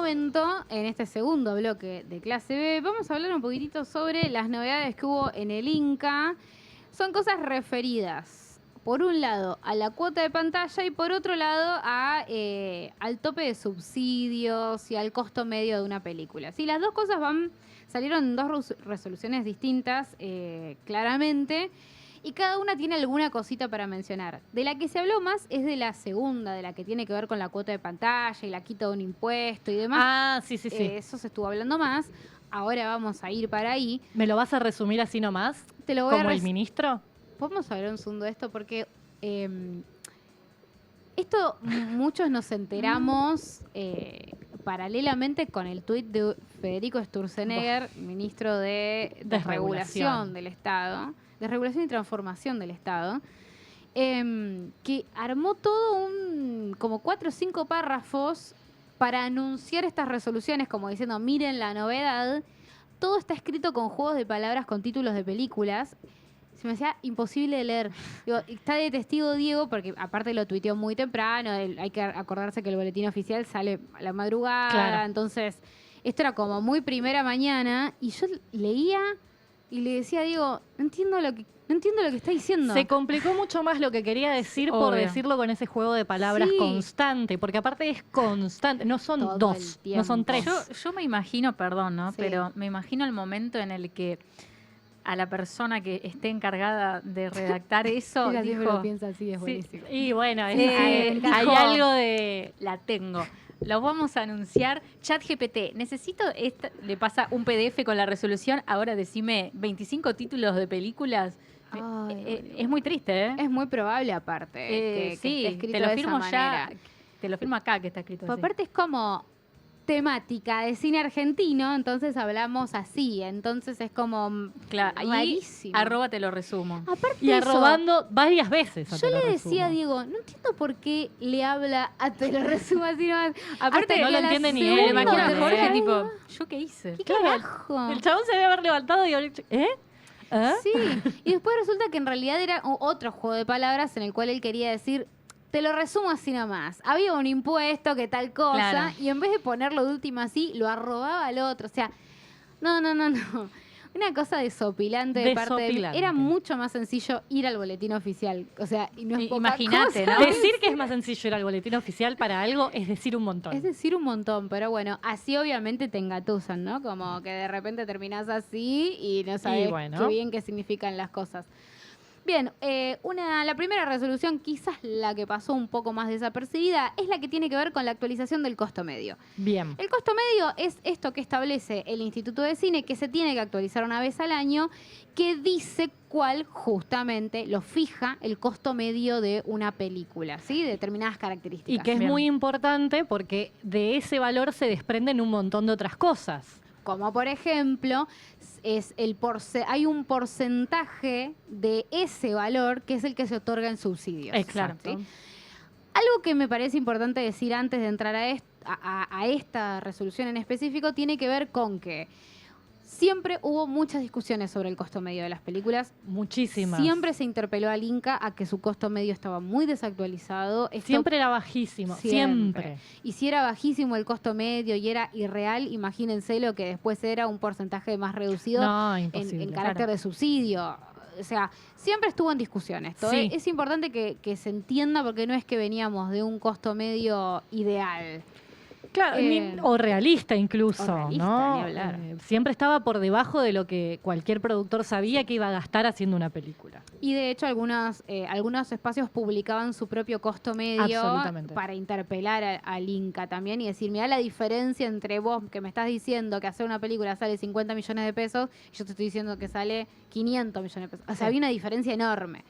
momento, en este segundo bloque de Clase B, vamos a hablar un poquitito sobre las novedades que hubo en el Inca. Son cosas referidas, por un lado, a la cuota de pantalla y por otro lado, al tope de subsidios y al costo medio de una película. Sí, las dos cosas salieron en dos resoluciones distintas, claramente. Y cada una tiene alguna cosita para mencionar. De la que se habló más es de la segunda, de la que tiene que ver con la cuota de pantalla y la quita de un impuesto y demás. Ah, sí. Eso se estuvo hablando más. Ahora vamos a ir para ahí. ¿Me lo vas a resumir así nomás? Te lo voy ¿Como a el ministro? Vamos a ver un segundo de esto porque esto muchos nos enteramos paralelamente con el tuit de Federico Sturzenegger, ministro de Desregulación del Estado. Desregulación y Transformación del Estado, que armó todo como 4 o 5 párrafos para anunciar estas resoluciones, como diciendo, miren la novedad. Todo está escrito con juegos de palabras con títulos de películas. Se me hacía imposible de leer. Digo, está de testigo Diego, porque aparte lo tuiteó muy temprano, hay que acordarse que el boletín oficial sale a la madrugada, claro. Entonces esto era como muy primera mañana, y yo leía y le decía a Diego, no entiendo lo que está diciendo. Se complicó mucho más lo que quería decir por decirlo con ese juego de palabras constante, porque aparte es constante, no son todo dos, no son tres. Yo me imagino, perdón, ¿no? Sí. Pero me imagino el momento en el que a la persona que esté encargada de redactar eso dijo, lo piensa así, es buenísimo. Y bueno, hay algo de... La tengo. Lo vamos a anunciar. ChatGPT, necesito le pasa un PDF con la resolución. Ahora decime 25 títulos de películas. Es muy triste, ¿eh? Es muy probable, aparte. Que esté escrito te lo de firmo esa ya. manera. Te lo firmo acá que está escrito así. Aparte es como temática de cine argentino, entonces hablamos así. Entonces es como rarísimo. Ahí, @ te lo resumo. Aparte y arrobando varias veces. Yo le decía a Diego, no entiendo por qué le habla a te lo resumo así nomás. Aparte no lo entiende ni él. Imagínate, Jorge, tipo, ¿yo qué hice? ¿Qué carajo? El chabón se debe haber levantado y haber dicho, ¿eh? Sí, y después resulta que en realidad era otro juego de palabras en el cual él quería decir, te lo resumo así nomás. Había un impuesto que tal cosa, claro. Y en vez de ponerlo de última así, lo arrobaba al otro. O sea, no. Una cosa desopilante de parte de él. Era mucho más sencillo ir al boletín oficial. O sea, y no es imagínate, ¿no? Decir que es más sencillo ir al boletín oficial para algo es decir un montón. Es decir un montón, pero bueno, así obviamente te engatusan, ¿no? Como que de repente terminás así y no sabes qué bien qué significan las cosas. Bien, la primera resolución, quizás la que pasó un poco más desapercibida, es la que tiene que ver con la actualización del costo medio. Bien. El costo medio es esto que establece el Instituto de Cine, que se tiene que actualizar una vez al año, que dice cuál justamente lo fija el costo medio de una película, ¿sí? Determinadas características. Y que es muy importante porque de ese valor se desprenden un montón de otras cosas. Como por ejemplo, hay un porcentaje de ese valor que es el que se otorga en subsidios. Exacto. ¿Sí? Algo que me parece importante decir antes de entrar a esta resolución en específico tiene que ver con que siempre hubo muchas discusiones sobre el costo medio de las películas. Muchísimas. Siempre se interpeló al Inca a que su costo medio estaba muy desactualizado. Siempre era bajísimo. Siempre. Y si era bajísimo el costo medio y era irreal, imagínense lo que después era un porcentaje más reducido en carácter de subsidio. O sea, siempre estuvo en discusiones. Sí. Es importante que se entienda porque no es que veníamos de un costo medio ideal. Claro, o realista incluso, ¿no? Ni hablar. Siempre estaba por debajo de lo que cualquier productor sabía que iba a gastar haciendo una película. Y de hecho algunos espacios publicaban su propio costo medio para interpelar al Inca también y decir, mirá la diferencia entre vos que me estás diciendo que hacer una película sale 50 millones de pesos y yo te estoy diciendo que sale 500 millones de pesos. O sea, había una diferencia enorme.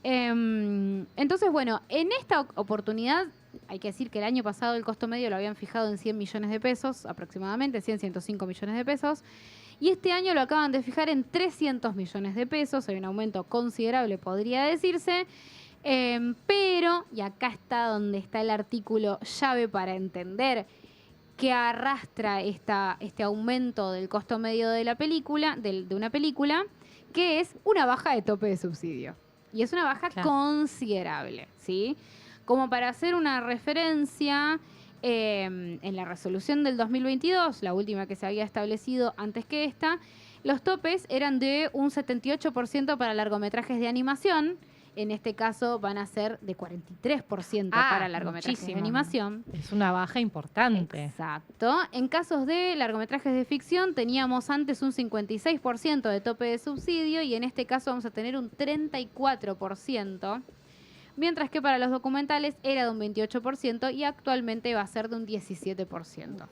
Entonces, bueno, en esta oportunidad hay que decir que el año pasado el costo medio lo habían fijado en 100 millones de pesos, aproximadamente, 105 millones de pesos. Y este año lo acaban de fijar en 300 millones de pesos. Hay un aumento considerable, podría decirse. Pero, y acá está donde está el artículo llave para entender que arrastra este aumento del costo medio de la película, de una película, que es una baja de tope de subsidio. Y es una baja considerable, ¿sí? Como para hacer una referencia, En la resolución del 2022, la última que se había establecido antes que esta, los topes eran de un 78% para largometrajes de animación. En este caso van a ser de 43% para largometrajes de animación. Es una baja importante. Exacto. En casos de largometrajes de ficción teníamos antes un 56% de tope de subsidio y en este caso vamos a tener un 34%. Mientras que para los documentales era de un 28% y actualmente va a ser de un 17%.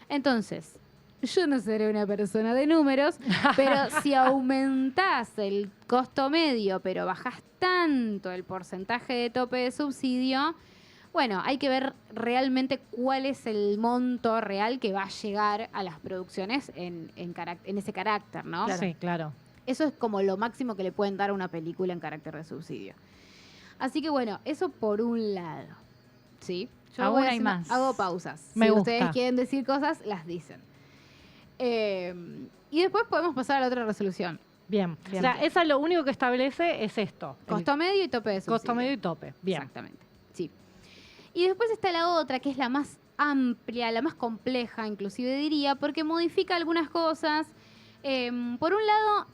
Entonces, yo no seré una persona de números, pero si aumentás el costo medio, pero bajás tanto el porcentaje de tope de subsidio, bueno, hay que ver realmente cuál es el monto real que va a llegar a las producciones en ese carácter, ¿no? Claro. Sí, claro. Eso es como lo máximo que le pueden dar a una película en carácter de subsidio. Así que bueno, eso por un lado. ¿Sí? Yo aún hay más. Hago pausas. Me si gusta. Ustedes quieren decir cosas, las dicen. Y después podemos pasar a la otra resolución. Bien. O sea, esa lo único que establece es esto. Costo medio y tope de subsidio. Costo medio y tope. Bien. Exactamente. Sí. Y después está la otra, que es la más amplia, la más compleja, inclusive diría, porque modifica algunas cosas. Por un lado,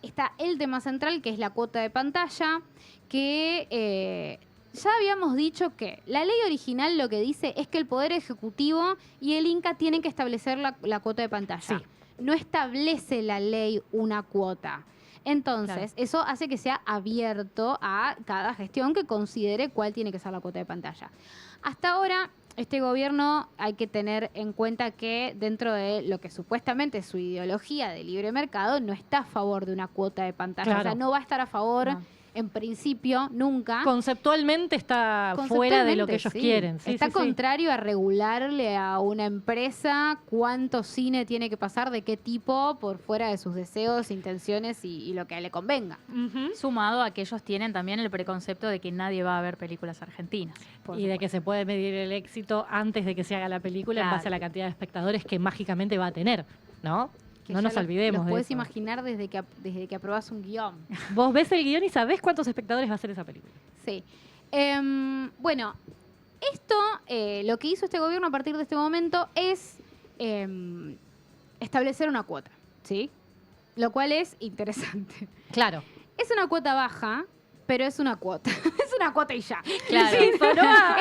está el tema central, que es la cuota de pantalla, que ya habíamos dicho que la ley original lo que dice es que el Poder Ejecutivo y el Inca tienen que establecer la cuota de pantalla. Sí. No establece la ley una cuota. Entonces, eso hace que sea abierto a cada gestión que considere cuál tiene que ser la cuota de pantalla. Hasta ahora, este gobierno hay que tener en cuenta que dentro de lo que supuestamente es su ideología de libre mercado, no está a favor de una cuota de pantalla. Claro. O sea, no va a estar a favor, en principio, nunca. Conceptualmente está fuera de lo que ellos quieren. Sí, está sí, contrario a regularle a una empresa cuánto cine tiene que pasar, de qué tipo, por fuera de sus deseos, intenciones y lo que le convenga. Sumado a que ellos tienen también el preconcepto de que nadie va a ver películas argentinas. Y de que se puede medir el éxito antes de que se haga la película en base a la cantidad de espectadores que mágicamente va a tener, ¿no? Que no nos olvidemos lo de puedes eso. imaginar desde que aprobás un guión. Vos ves el guión y sabés cuántos espectadores va a ser esa película. Sí. Bueno, esto, lo que hizo este gobierno a partir de este momento es establecer una cuota, ¿sí? Lo cual es interesante. Claro. Es una cuota baja, pero es una cuota. Es una cuota y ya. Claro. Sí,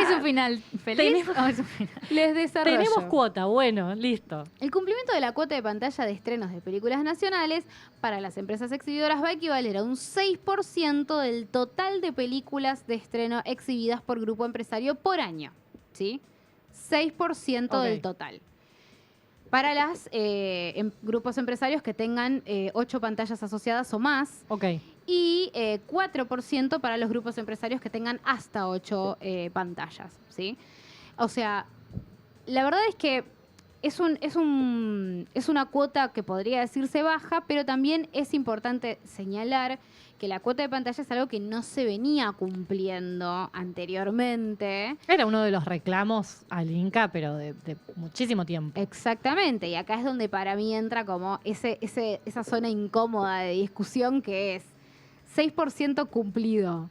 ¿Es un final feliz o es un final? Les desarrollo. Tenemos cuota, bueno, listo. El cumplimiento de la cuota de pantalla de estrenos de películas nacionales para las empresas exhibidoras va a equivaler a un 6% del total de películas de estreno exhibidas por grupo empresario por año. ¿Sí? 6% del total. Para los grupos empresarios que tengan 8 pantallas asociadas o más. Ok. Y 4% para los grupos empresarios que tengan hasta 8 pantallas, ¿sí? O sea, la verdad es que es una cuota que podría decirse baja, pero también es importante señalar que la cuota de pantalla es algo que no se venía cumpliendo anteriormente. Era uno de los reclamos al Inca, pero de muchísimo tiempo. Exactamente, y acá es donde para mí entra como esa zona incómoda de discusión que es 6% cumplido.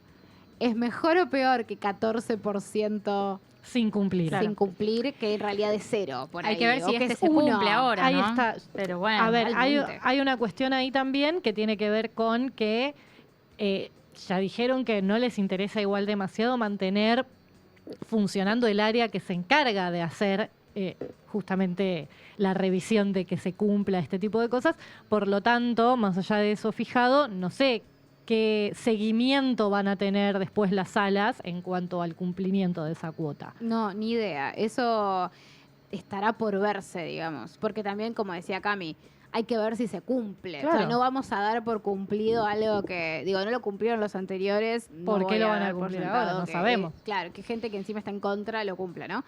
¿Es mejor o peor que 14% sin cumplir? Sin cumplir, que en realidad es 0. Por hay ahí, que ver si que se cumple ahora, ahí ¿no? está. Pero bueno, a ver, hay una cuestión ahí también que tiene que ver con que ya dijeron que no les interesa igual demasiado mantener funcionando el área que se encarga de hacer justamente la revisión de que se cumpla este tipo de cosas. Por lo tanto, más allá de eso fijado, no sé qué seguimiento van a tener después las salas en cuanto al cumplimiento de esa cuota. No, ni idea. Eso estará por verse, digamos. Porque también, como decía Cami, hay que ver si se cumple. Claro. O sea, no vamos a dar por cumplido algo que, digo, no lo cumplieron los anteriores. ¿Por qué lo van a dar por cumplir sentado ahora? No que, sabemos. Claro, que gente que encima está en contra lo cumpla, ¿no?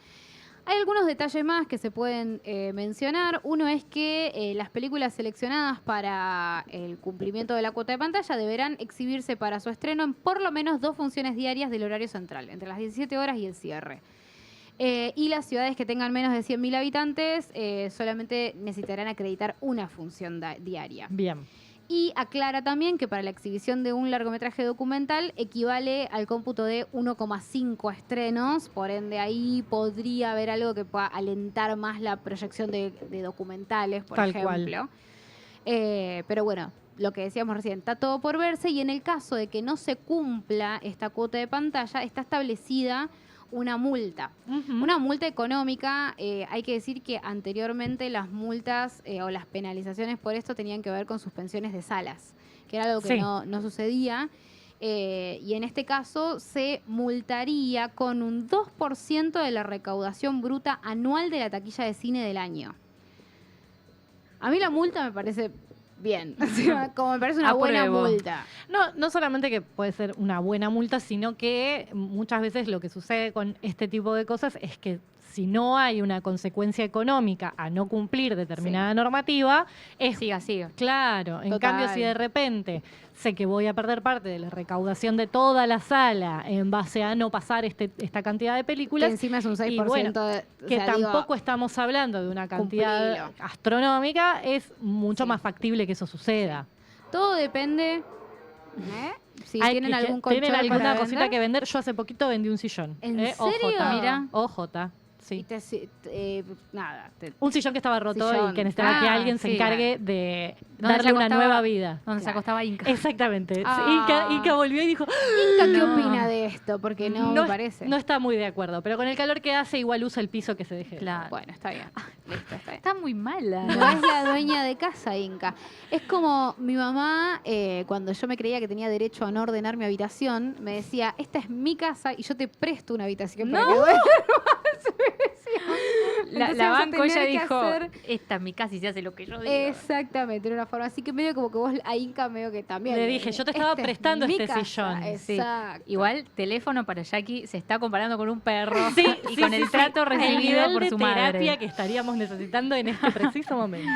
Hay algunos detalles más que se pueden mencionar. Uno es que las películas seleccionadas para el cumplimiento de la cuota de pantalla deberán exhibirse para su estreno en por lo menos 2 funciones diarias del horario central, entre las 17 horas y el cierre. Y las ciudades que tengan menos de 100.000 habitantes solamente necesitarán acreditar una función diaria. Bien. Y aclara también que para la exhibición de un largometraje documental equivale al cómputo de 1,5 estrenos, por ende ahí podría haber algo que pueda alentar más la proyección de documentales, por Tal cual. ejemplo. Pero bueno, lo que decíamos recién, está todo por verse y en el caso de que no se cumpla esta cuota de pantalla, está establecida una multa. Ujú. Una multa económica, hay que decir que anteriormente las multas o las penalizaciones por esto tenían que ver con suspensiones de salas, que era algo que Sí. no sucedía. Y en este caso se multaría con un 2% de la recaudación bruta anual de la taquilla de cine del año. A mí la multa me parece bien, o sea, como me parece una buena Apruebo. multa. No solamente que puede ser una buena multa, sino que muchas veces lo que sucede con este tipo de cosas es que si no hay una consecuencia económica a no cumplir determinada normativa, es Siga. claro. En Total. cambio, si de repente sé que voy a perder parte de la recaudación de toda la sala en base a no pasar esta cantidad de Que películas, encima es un 6%. y bueno, o que sea, digo, tampoco estamos hablando de una cantidad cumplilo. astronómica, es mucho Sí. más factible que eso suceda. todo depende. Si Ay, tienen que algún colchón ¿tienen alguna para cosita vender, que vender? Yo hace poquito vendí un sillón. ¿En OJ, serio? Mira. OJ, y sí. nada. Un sillón que estaba roto Sillón. y que necesitaba que Ah, alguien se sí. encargue de ¿Dónde darle se una acostaba? nueva vida. Donde se Claro. acostaba Inca. Exactamente. Ah. Inca volvió y dijo, Inca, ¿qué No. opina de esto? Porque no me es- parece. no está muy de acuerdo, pero con el calor que hace igual usa el piso que se deje. Claro. Bueno, está bien. Listo, está bien. Está muy mala. No es la dueña de casa, Inca. Es como mi mamá, cuando yo me creía que tenía derecho a no ordenar mi habitación, me decía, esta es mi casa y yo te presto una habitación para que duermas. La Entonces vas a banco ella tener que dijo, hacer- esta es mi casa y se hace lo que yo digo. Exactamente, era una forma. Así que medio como que vos a Inca medio que también. Le dije, yo te estaba "Esta es prestando mi este casa". sillón. Sí. Exacto. Igual, teléfono para Jackie se está comparando con un perro Sí, y sí, con sí, el sí. trato El recibido nivel por de su terapia madre. que estaríamos necesitando en este preciso momento.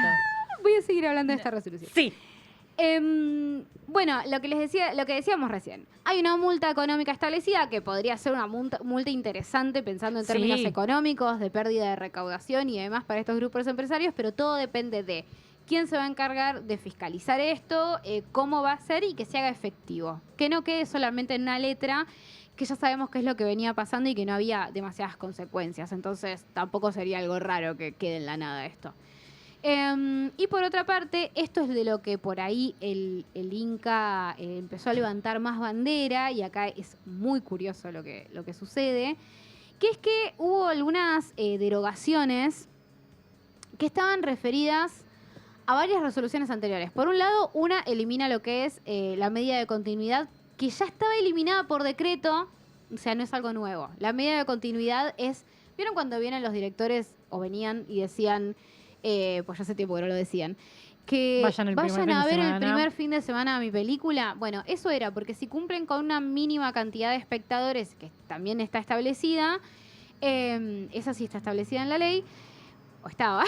Voy a seguir hablando de esta resolución. Sí. Bueno, lo que decíamos recién. Hay una multa económica establecida que podría ser una multa interesante pensando en términos Sí. económicos, de pérdida de recaudación y demás para estos grupos empresarios, pero todo depende de quién se va a encargar de fiscalizar esto, cómo va a ser y que se haga efectivo. Que no quede solamente en una letra, que ya sabemos qué es lo que venía pasando y que no había demasiadas consecuencias. Entonces tampoco sería algo raro que quede en la nada esto. Y por otra parte, esto es de lo que por ahí el Inca empezó a levantar más bandera, y acá es muy curioso lo que sucede, que es que hubo algunas derogaciones que estaban referidas a varias resoluciones anteriores. Por un lado, una elimina lo que es la medida de continuidad, que ya estaba eliminada por decreto, o sea, no es algo nuevo. La medida de continuidad es, ¿vieron cuando vienen los directores o venían y decían... pues ya hace tiempo que no lo decían, que Vayan el primer fin a de ver el semana. primer fin de semana mi película. Bueno, eso era porque si cumplen con una mínima cantidad de espectadores, que también está establecida, esa sí está establecida en la ley, o estaba,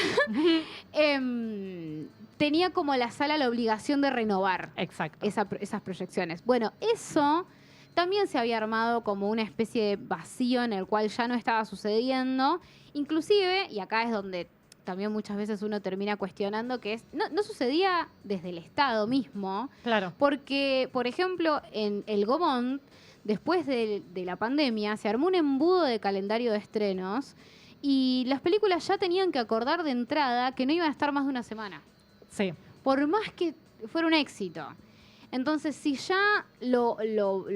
tenía como la sala la obligación de renovar Exacto. esas proyecciones. Bueno, eso también se había armado como una especie de vacío en el cual ya no estaba sucediendo. Inclusive, y acá es donde también muchas veces uno termina cuestionando, que es no sucedía desde el Estado mismo, Claro. porque, por ejemplo, en el Gaumont, después de la pandemia, se armó un embudo de calendario de estrenos y las películas ya tenían que acordar de entrada que no iban a estar más de una semana, Sí. por más que fuera un éxito. Entonces, si ya lo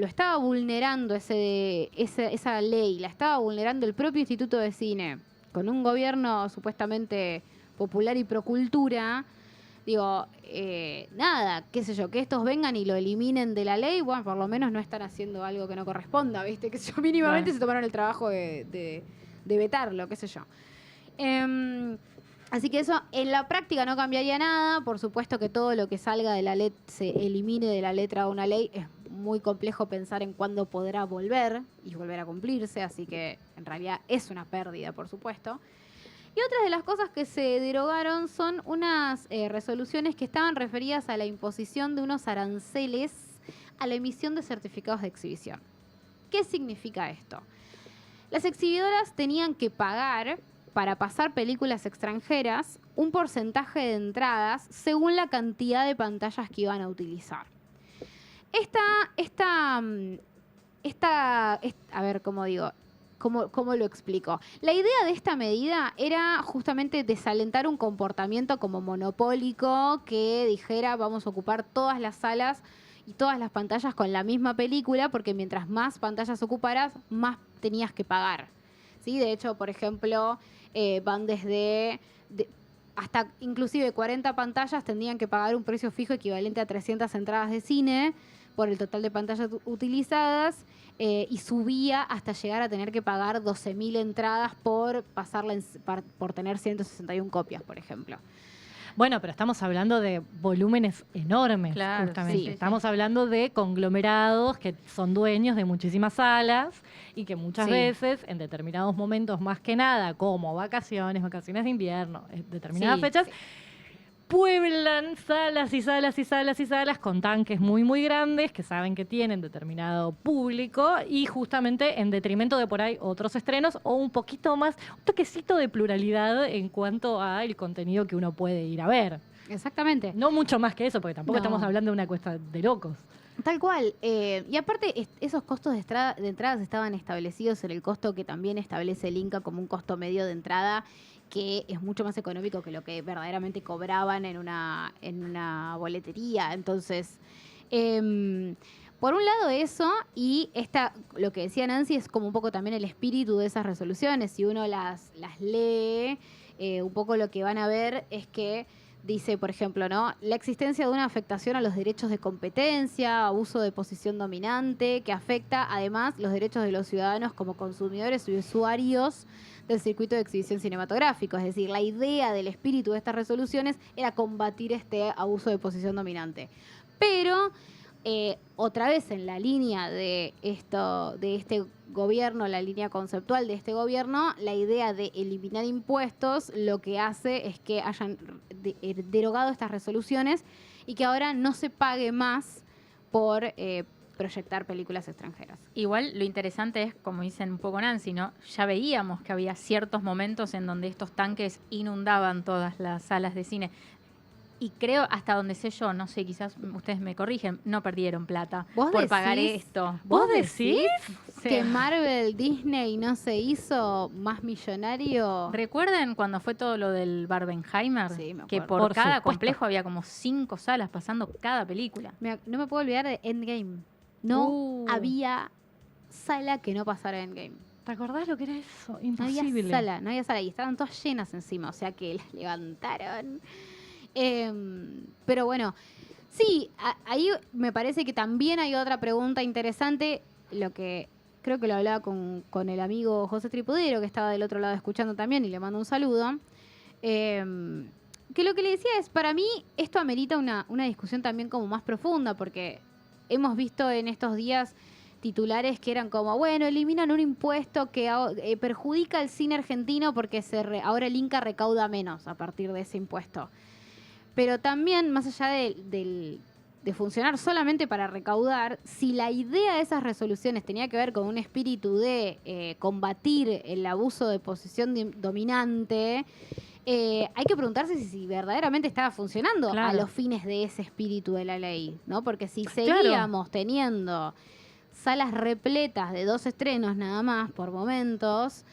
estaba vulnerando esa ley, la estaba vulnerando el propio Instituto de Cine, con un gobierno supuestamente popular y procultura, digo, nada, qué sé yo, que estos vengan y lo eliminen de la ley, bueno, por lo menos no están haciendo algo que no corresponda, ¿viste? Que yo mínimamente Claro. se tomaron el trabajo de vetarlo, qué sé yo. Así que eso en la práctica no cambiaría nada. Por supuesto que todo lo que salga de la ley se elimine de la letra de una ley. Es muy complejo pensar en cuándo podrá volver y volver a cumplirse, así que en realidad es una pérdida, por supuesto. Y otras de las cosas que se derogaron son unas resoluciones que estaban referidas a la imposición de unos aranceles a la emisión de certificados de exhibición. ¿Qué significa esto? Las exhibidoras tenían que pagar para pasar películas extranjeras un porcentaje de entradas según la cantidad de pantallas que iban a utilizar. A ver, ¿cómo digo? ¿Cómo lo explico? La idea de esta medida era justamente desalentar un comportamiento como monopólico que dijera vamos a ocupar todas las salas y todas las pantallas con la misma película, porque mientras más pantallas ocuparas, más tenías que pagar. ¿Sí? De hecho, por ejemplo, van desde hasta inclusive 40 pantallas tendrían que pagar un precio fijo equivalente a 300 entradas de cine por el total de pantallas utilizadas, y subía hasta llegar a tener que pagar 12.000 entradas por por tener 161 copias, por ejemplo. Bueno, pero estamos hablando de volúmenes enormes, claro, justamente. sí, Estamos hablando de conglomerados que son dueños de muchísimas salas y que muchas veces, en determinados momentos más que nada, como vacaciones de invierno, determinadas fechas, pueblan salas y salas y salas y salas con tanques muy, muy grandes que saben que tienen determinado público y justamente en detrimento de por ahí otros estrenos o un poquito más, un toquecito de pluralidad en cuanto al contenido que uno puede ir a ver. Exactamente. No mucho más que eso, porque tampoco estamos hablando de una cuesta de locos. Tal cual. Y aparte, esos costos de entradas estaban establecidos en el costo que también establece el Inca como un costo medio de entrada, que es mucho más económico que lo que verdaderamente cobraban en una boletería. Entonces, por un lado eso, y lo que decía Nancy es como un poco también el espíritu de esas resoluciones. Si uno las lee, un poco lo que van a ver es que dice, por ejemplo, ¿no? La existencia de una afectación a los derechos de competencia, abuso de posición dominante, que afecta además los derechos de los ciudadanos como consumidores y usuarios del circuito de exhibición cinematográfico. Es decir, la idea del espíritu de estas resoluciones era combatir este abuso de posición dominante. Pero otra vez en la línea de este gobierno, la línea conceptual de este gobierno, la idea de eliminar impuestos lo que hace es que hayan derogado estas resoluciones y que ahora no se pague más por proyectar películas extranjeras. Igual lo interesante es, como dicen un poco Nancy, ¿no? Ya veíamos que había ciertos momentos en donde estos tanques inundaban todas las salas de cine. Y creo, hasta donde sé yo, no sé, quizás ustedes me corrigen, no perdieron plata por pagar esto. ¿Vos decís que Marvel, Disney no se hizo más millonario? ¿Recuerdan cuando fue todo lo del Barbenheimer? Sí, me acuerdo. Que por cada complejo había como 5 salas pasando cada película. No me puedo olvidar de Endgame. No había sala que no pasara Endgame. ¿Te acordás lo que era eso? Imposible. No había sala. Y estaban todas llenas encima, o sea que las levantaron. Pero bueno, sí, ahí me parece que también hay otra pregunta interesante, lo que creo que lo hablaba con el amigo José Tripudero, que estaba del otro lado escuchando también, y le mando un saludo, que lo que le decía es, para mí esto amerita una discusión también como más profunda, porque hemos visto en estos días titulares que eran como, bueno, eliminan un impuesto que perjudica al cine argentino porque ahora el Inca recauda menos a partir de ese impuesto. Pero también, más allá de funcionar solamente para recaudar, si la idea de esas resoluciones tenía que ver con un espíritu de combatir el abuso de posición dominante, hay que preguntarse si verdaderamente estaba funcionando a los fines de ese espíritu de la ley, ¿no? Porque si seguíamos teniendo salas repletas de 2 estrenos nada más por momentos,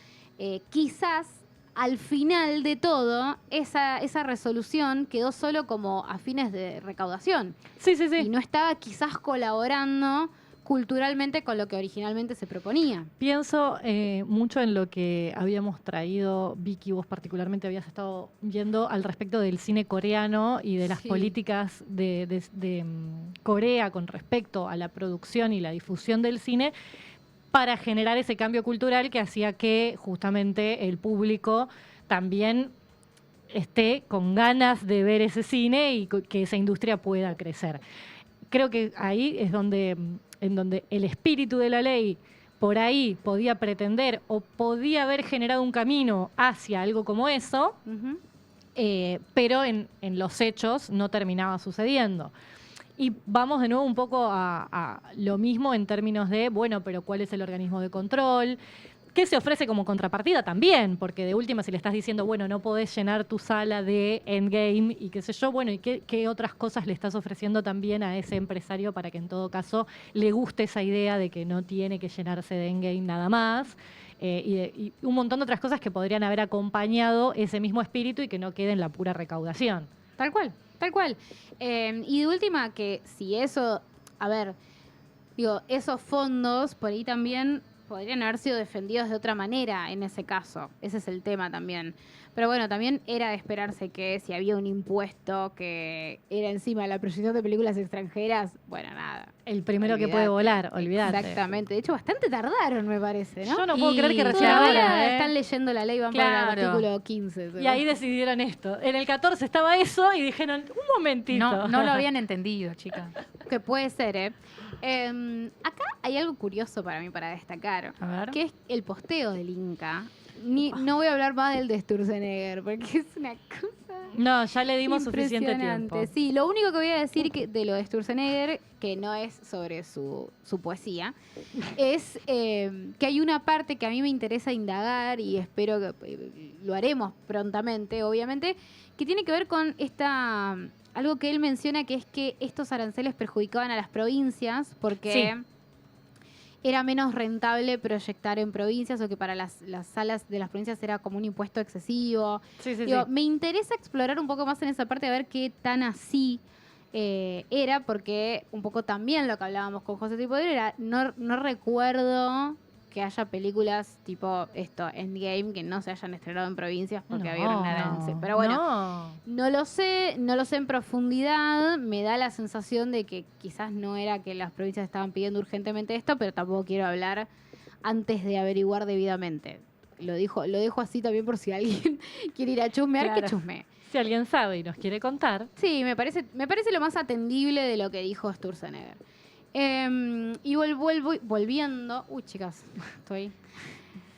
quizás al final de todo, esa resolución quedó solo como a fines de recaudación. Sí. Y no estaba quizás colaborando culturalmente con lo que originalmente se proponía. Pienso mucho en lo que habíamos traído, Vicky, vos particularmente habías estado viendo al respecto del cine coreano y de las políticas de Corea con respecto a la producción y la difusión del cine, para generar ese cambio cultural que hacía que justamente el público también esté con ganas de ver ese cine y que esa industria pueda crecer. Creo que ahí es en donde el espíritu de la ley por ahí podía pretender o podía haber generado un camino hacia algo como eso, pero en los hechos no terminaba sucediendo. Y vamos de nuevo un poco a lo mismo en términos de, bueno, pero ¿cuál es el organismo de control? ¿qué se ofrece como contrapartida también? Porque de última, si le estás diciendo, bueno, no podés llenar tu sala de Endgame y qué sé yo, bueno, ¿y qué otras cosas le estás ofreciendo también a ese empresario para que en todo caso le guste esa idea de que no tiene que llenarse de Endgame nada más? Y un montón de otras cosas que podrían haber acompañado ese mismo espíritu y que no quede en la pura recaudación. Tal cual, tal cual. Y de última, que si eso, a ver, digo, esos fondos por ahí también podrían haber sido defendidos de otra manera en ese caso. Ese es el tema también. Pero bueno, también era de esperarse que si había un impuesto que era encima de la proyección de películas extranjeras, bueno, nada. El primero que Olvídate. puede volar, olvídate. Exactamente. De hecho, bastante tardaron, me parece, ¿no? Yo no puedo creer que recién Todavía ahora, están leyendo la ley, van por Claro. el artículo 15. Y ahí decidieron esto. En el 14 estaba eso y dijeron, un momentito. No lo habían entendido, chicas. Que puede ser, ¿eh? Acá hay algo curioso para mí para destacar, A ver. que es el posteo del Inca. No voy a hablar más del de Sturzenegger, porque es una cosa No, ya le dimos suficiente impresionante. tiempo. Sí, lo único que voy a decir de lo de Sturzenegger, que no es sobre su poesía, es que hay una parte que a mí me interesa indagar y espero que lo haremos prontamente, obviamente, que tiene que ver con algo que él menciona, que es que estos aranceles perjudicaban a las provincias porque era menos rentable proyectar en provincias, o que para las salas de las provincias era como un impuesto excesivo. Sí, sí, Digo, sí. me interesa explorar un poco más en esa parte, a ver qué tan así era, porque un poco también lo que hablábamos con José Tripodero era, no recuerdo que haya películas tipo Endgame, que no se hayan estrenado en provincias porque había un arance. Pero bueno, no lo sé en profundidad. Me da la sensación de que quizás no era que las provincias estaban pidiendo urgentemente esto, pero tampoco quiero hablar antes de averiguar debidamente. Lo dejo así también por si alguien quiere ir a chusmear, Claro. que chusme. Si alguien sabe y nos quiere contar. Sí, me parece lo más atendible de lo que dijo Sturzenegger. Y volviendo... Uy, chicas, estoy...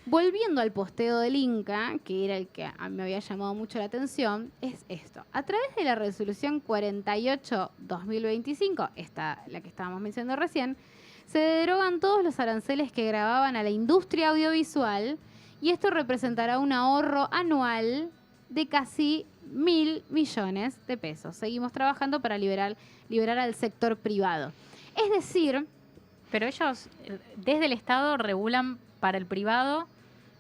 Volviendo al posteo del Inca, que era el que a mí me había llamado mucho la atención, es esto. A través de la resolución 48-2025, la que estábamos mencionando recién, se derogan todos los aranceles que gravaban a la industria audiovisual, y esto representará un ahorro anual de casi 1.000 millones de pesos. Seguimos trabajando para liberar al sector privado. Es decir, Pero ellos desde el Estado regulan para el privado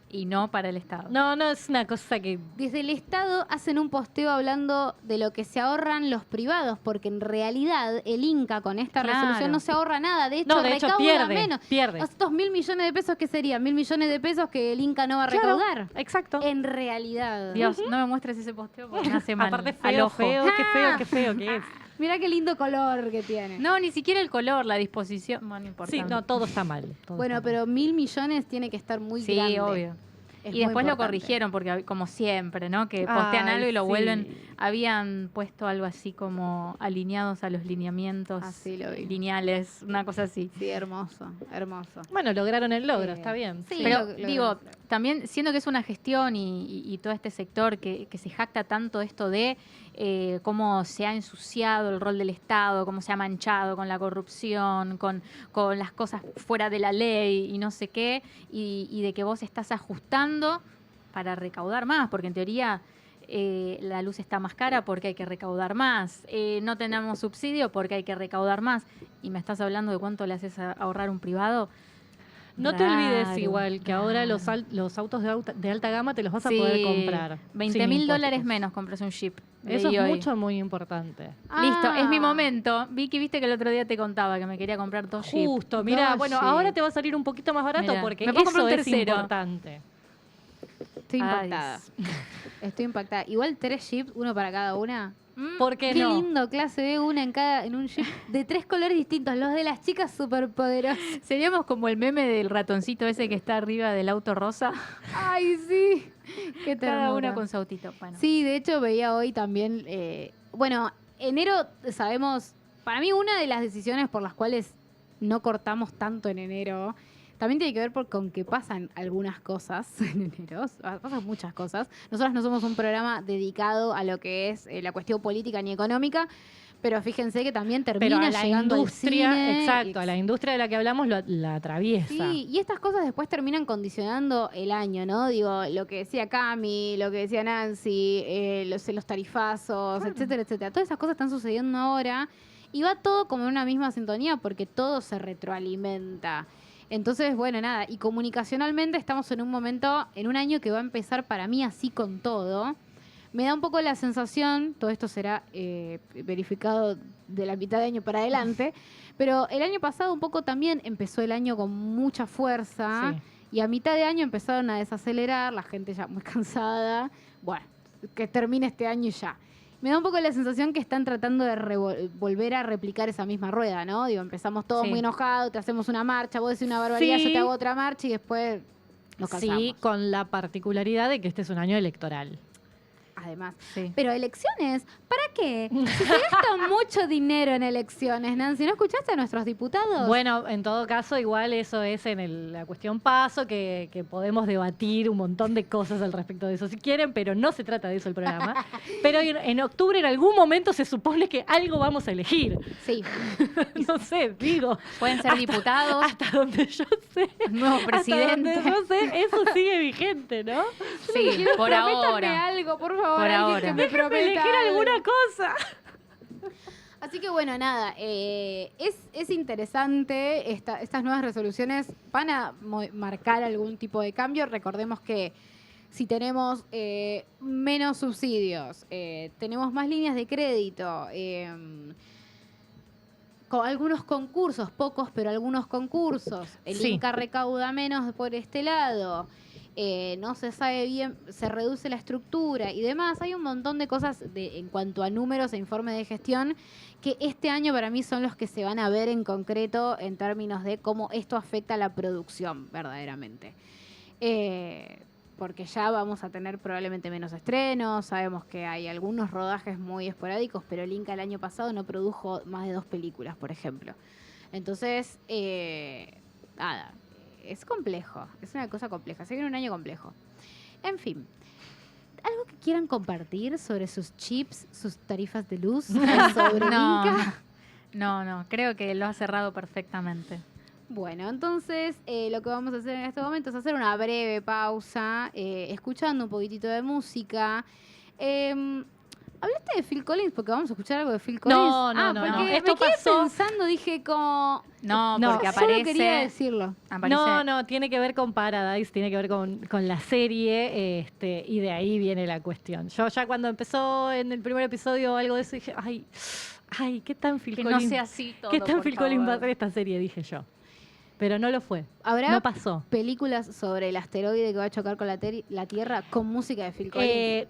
y no para el Estado. No, es una cosa que... desde el Estado hacen un posteo hablando de lo que se ahorran los privados, porque en realidad el Inca con esta Claro. resolución no se ahorra nada. De hecho, No, de hecho recauda menos. pierde. Estos 1.000 millones de pesos, ¿qué serían? 1.000 millones de pesos que el Inca no va a Claro, recaudar. exacto. En realidad. Dios, no me muestres ese posteo porque me hace mal Aparte al feo, ojo. feo, qué feo que es. Mirá qué lindo color que tiene. No, ni siquiera el color, la disposición. Bueno, no importa. Sí, no, todo está mal. Bueno, pero 1.000 millones tiene que estar muy Sí, grande. obvio. Es Y muy después lo importante. corrigieron porque como siempre, ¿no? Que postean Ay, algo y lo sí. vuelven. Habían puesto algo así como alineados a los lineamientos Así lo vi. lineales, una cosa así. Sí, hermoso, hermoso. Bueno, lograron el logro, Sí. está bien. Sí. Pero lo digo, vemos. también siendo que es una gestión y todo este sector que se jacta tanto esto de cómo se ha ensuciado el rol del Estado, cómo se ha manchado con la corrupción, con las cosas fuera de la ley y no sé qué, y de que vos estás ajustando para recaudar más, porque en teoría la luz está más cara porque hay que recaudar más, no tenemos subsidio porque hay que recaudar más, y me estás hablando de cuánto le haces a ahorrar un privado. No te olvides Raro, igual que ahora los autos de alta gama te los vas a poder comprar. $20.000 sin impuestos. menos compras un Jeep. de Eso es IOI. mucho, muy importante. Listo, es mi Ah. momento. Vicky, viste que el otro día te contaba que me quería comprar 2 Jeep. Justo, mira, Dos bueno, Jeep. ahora te va a salir un poquito más barato Mirá, porque me puedo comprar eso un es tercero. importante. Estoy Ay, impactada. Estoy impactada. Igual 3 jeeps, uno para cada una. ¿Por qué, Qué no? lindo, clase B, una en un jeep de 3 colores distintos, los de las chicas superpoderosas. Seríamos como el meme del ratoncito ese que está arriba del auto rosa. Ay, sí. Qué Cada ternura. una con su autito. Bueno. Sí, de hecho veía hoy también, bueno, enero sabemos, para mí una de las decisiones por las cuales no cortamos tanto en enero, también tiene que ver con que pasan algunas cosas en enero, pasan muchas cosas. Nosotros no somos un programa dedicado a lo que es la cuestión política ni económica, Pero fíjense que también Pero termina a la llegando industria, al cine. exacto, a la industria de la que hablamos la atraviesa. Sí, y estas cosas después terminan condicionando el año, ¿no? Digo, lo que decía Cami, lo que decía Nancy, los tarifazos, etcétera, etcétera. Todas esas cosas están sucediendo ahora y va todo como en una misma sintonía porque todo se retroalimenta. Entonces, bueno, nada, y comunicacionalmente estamos en un momento, en un año que va a empezar para mí así con todo. Me da un poco la sensación, todo esto será verificado de la mitad de año para adelante, pero el año pasado un poco también empezó el año con mucha fuerza Sí. y a mitad de año empezaron a desacelerar, la gente ya muy cansada. Bueno, que termine este año y ya. Me da un poco la sensación que están tratando de volver a replicar esa misma rueda, ¿no? Digo, empezamos todos Sí. muy enojados, te hacemos una marcha, vos decís una barbaridad, yo Sí. te hago otra marcha y después nos cansamos. Sí, con la particularidad de que este es un año electoral. Además. Sí. Pero elecciones, ¿para qué? Si se gasta mucho dinero en elecciones, Nancy, ¿no escuchaste a nuestros diputados? Bueno, en todo caso, igual eso es en la cuestión paso, que podemos debatir un montón de cosas al respecto de eso si quieren, pero no se trata de eso el programa. Pero en octubre en algún momento se supone que algo vamos a elegir. Sí. No sé, digo. Pueden ser diputados, Hasta donde yo sé. nuevo presidente. Hasta donde yo sé, eso sigue vigente, ¿no? Sí, por Prométame ahora. algo, por favor. Por alguien ahora. que me Déjame prometa elegir algo. alguna cosa. Así que bueno, nada, es interesante, estas nuevas resoluciones van a marcar algún tipo de cambio. Recordemos que si tenemos menos subsidios, tenemos más líneas de crédito, con algunos concursos, pocos, pero algunos concursos, el Sí. Inca recauda menos por este lado. No se sabe bien, se reduce la estructura y demás. Hay un montón de cosas en cuanto a números e informes de gestión que este año para mí son los que se van a ver en concreto en términos de cómo esto afecta a la producción verdaderamente. Porque ya vamos a tener probablemente menos estrenos, sabemos que hay algunos rodajes muy esporádicos, pero el Inca el año pasado no produjo más de 2 películas, por ejemplo. Entonces, nada, es complejo, es una cosa compleja, se viene un año complejo. En fin, ¿algo que quieran compartir sobre sus chips, sus tarifas de luz, sobre el No, Inca? no, creo que lo ha cerrado perfectamente. Bueno, entonces lo que vamos a hacer en este momento es hacer una breve pausa, escuchando un poquitito de música. ¿Hablaste de Phil Collins? Porque vamos a escuchar algo de Phil Collins. No, porque no. me Esto quedé pasó- pensando, dije como... No, No, porque Solo aparece. quería decirlo. aparece- No, tiene que ver con Paradise, tiene que ver con la serie, y de ahí viene la cuestión. Yo ya cuando empezó en el primer episodio algo de eso dije, ay, ¿qué tan Phil Que no Collins? sea así todo. ¿Qué tan por Phil Collins va a favor. hacer esta serie? Dije yo. Pero no lo fue. ¿Habrá No pasó. películas sobre el asteroide que va a chocar con la Tierra con música de Phil Collins?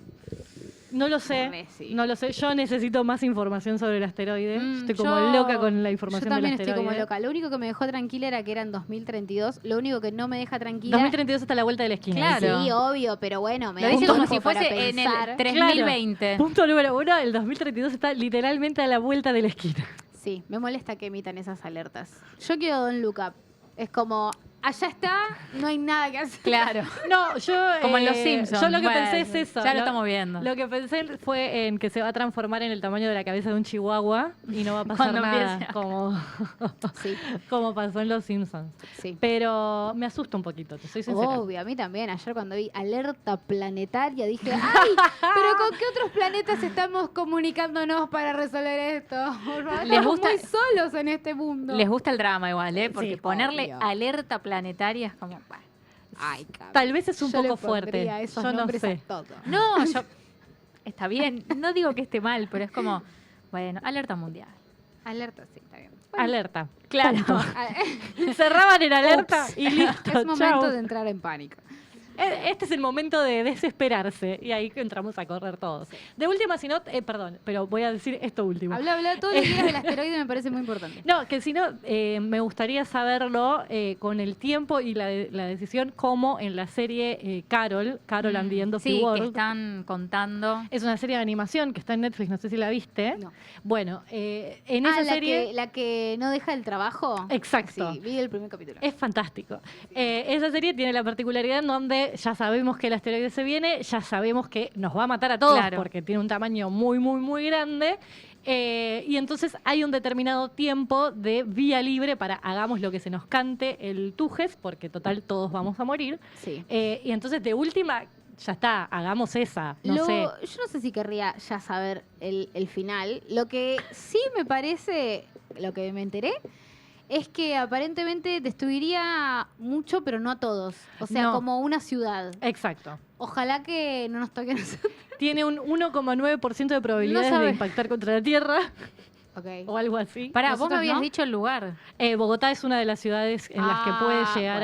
No lo sé. Messi. No lo sé. Yo necesito más información sobre el asteroide. Estoy como Yo- loca con la Yo información del también asteroide. estoy como loca. Lo único que me dejó tranquila era que era en 2032. Lo único que no me deja tranquila... 2032 hasta la vuelta de la esquina. Claro. dice. Sí, obvio, pero bueno, me Lo da dice un como tiempo si fuese para en el pensar. 3020. Punto número 1, el 2032 está literalmente a la vuelta de la esquina. Sí, me molesta que emitan esas alertas. Yo quiero Don't Look Up. Es como, allá está, no hay nada que hacer. Claro. No, yo... Como en Los Simpsons. Yo lo que Bueno, pensé es eso. Ya lo estamos viendo. Lo que pensé fue en que se va a transformar en el tamaño de la cabeza de un chihuahua y no va a pasar Cuando nada, empiece a- Sí, como pasó en Los Simpsons. sí. Pero me asusta un poquito, te soy sincera. Obvio, a mí también. Ayer cuando vi alerta planetaria dije, ¡ay! ¿Pero con qué otros planetas estamos comunicándonos para resolver esto? Por favor, ¿Les estamos gusta- muy solos en este mundo. Les gusta el drama igual, ¿eh? Porque Sí, ponerle obvio. alerta planetaria es como... bah. Ay, cabrón. Tal vez es un Yo le poco fuerte. pondría esos Yo no nombres a sé. todo. No, yo... Está bien. No digo que esté mal, pero es como... Bueno, alerta mundial. Alerta, sí, está bien. Bueno, Alerta. Claro. Cerraban en alerta Ups. y listo. es momento chau. de entrar en pánico. Este es el momento de desesperarse y ahí que entramos a correr todos. De última, si no, perdón, pero voy a decir esto último. Habla, todo lo que quieras del asteroide me parece muy importante. No, que si no, me gustaría saberlo con el tiempo y la decisión, como en la serie Carol and the End of the Sí, que World. están contando... Es una serie de animación que está en Netflix, no sé si la viste. No. Bueno, en esa serie la que no deja el trabajo. Exacto. Sí, vi el primer capítulo. es fantástico. Esa serie tiene la particularidad en donde ya sabemos que el asteroide se viene, ya sabemos que nos va a matar a todos Claro. porque tiene un tamaño muy, muy, muy grande. Y entonces hay un determinado tiempo de vía libre para hagamos lo que se nos cante el tujes, porque total todos vamos a morir. Sí. Y entonces de última, ya está, hagamos esa, no sé. Yo no sé si querría ya saber el final. Lo que sí me parece, lo que me enteré, es que aparentemente destruiría mucho, pero no a todos. O sea, No. como una ciudad. Exacto. Ojalá que no nos toque a nosotros. Tiene un 1,9% de probabilidades No sabe. de impactar contra la Tierra Ok. o algo así. Pará, vos me Nosotros habías no. dicho el lugar. Bogotá es una de las ciudades en las que puede llegar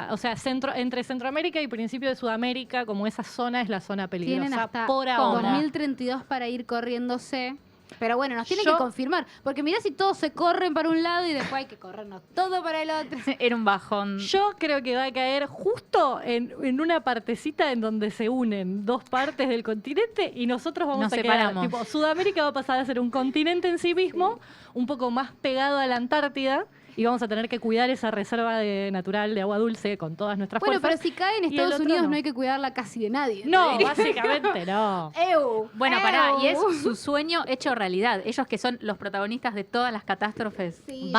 bueno. o sea, entre Centroamérica y principio de Sudamérica, como esa zona es la zona peligrosa Tienen hasta por ahora. 2032 para ir corriéndose. Pero bueno, nos tienen Yo- que confirmar. Porque mirá si todos se corren para un lado y después hay que corrernos todo para el otro. Era un bajón. Yo creo que va a caer justo en una partecita en donde se unen dos partes del continente y nosotros vamos Nos a quedar. separamos. Tipo, Sudamérica va a pasar a ser un continente en sí mismo, un poco más pegado a la Antártida, y vamos a tener que cuidar esa reserva natural de agua dulce con todas nuestras Bueno, pero fuerzas. si cae en Y el Estados otro Unidos no. no hay que cuidarla casi de nadie. No, básicamente no. ¡Ew! Bueno, pará, y es ¡Ew! su sueño hecho realidad. Ellos que son los protagonistas de todas las catástrofes. Sí, yo diría,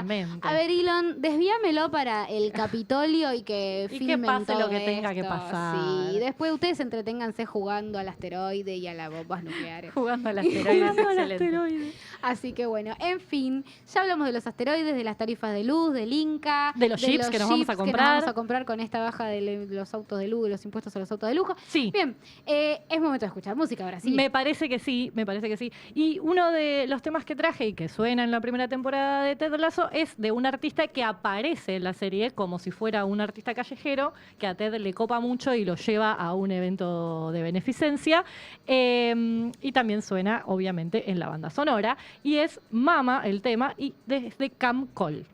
Básicamente. a ver, Elon, desvíamelo para el Capitolio y que Y que filmen pase lo todo que tenga que esto. pasar. Sí, después ustedes entreténganse jugando al asteroide y a las bombas nucleares. Jugando al asteroide. Jugando al excelente. asteroide. Así que bueno, en fin, ya hablamos de los asteroides, de las tarifas de luz, del Inca, De los jeeps que nos vamos a jeeps que comprar. nos vamos a comprar con esta baja de los autos de luz, de los impuestos a los autos de lujo. Sí. Bien, es momento de escuchar música ahora sí. Me parece que sí, me parece que sí. Y uno de los temas que traje y que suena en la primera temporada de Ted Lasso es de un artista que aparece en la serie como si fuera un artista callejero, que a Ted le copa mucho y lo lleva a un evento de beneficencia. Y también suena, obviamente, en la banda sonora. Y es Mama el tema y desde Cam Cole.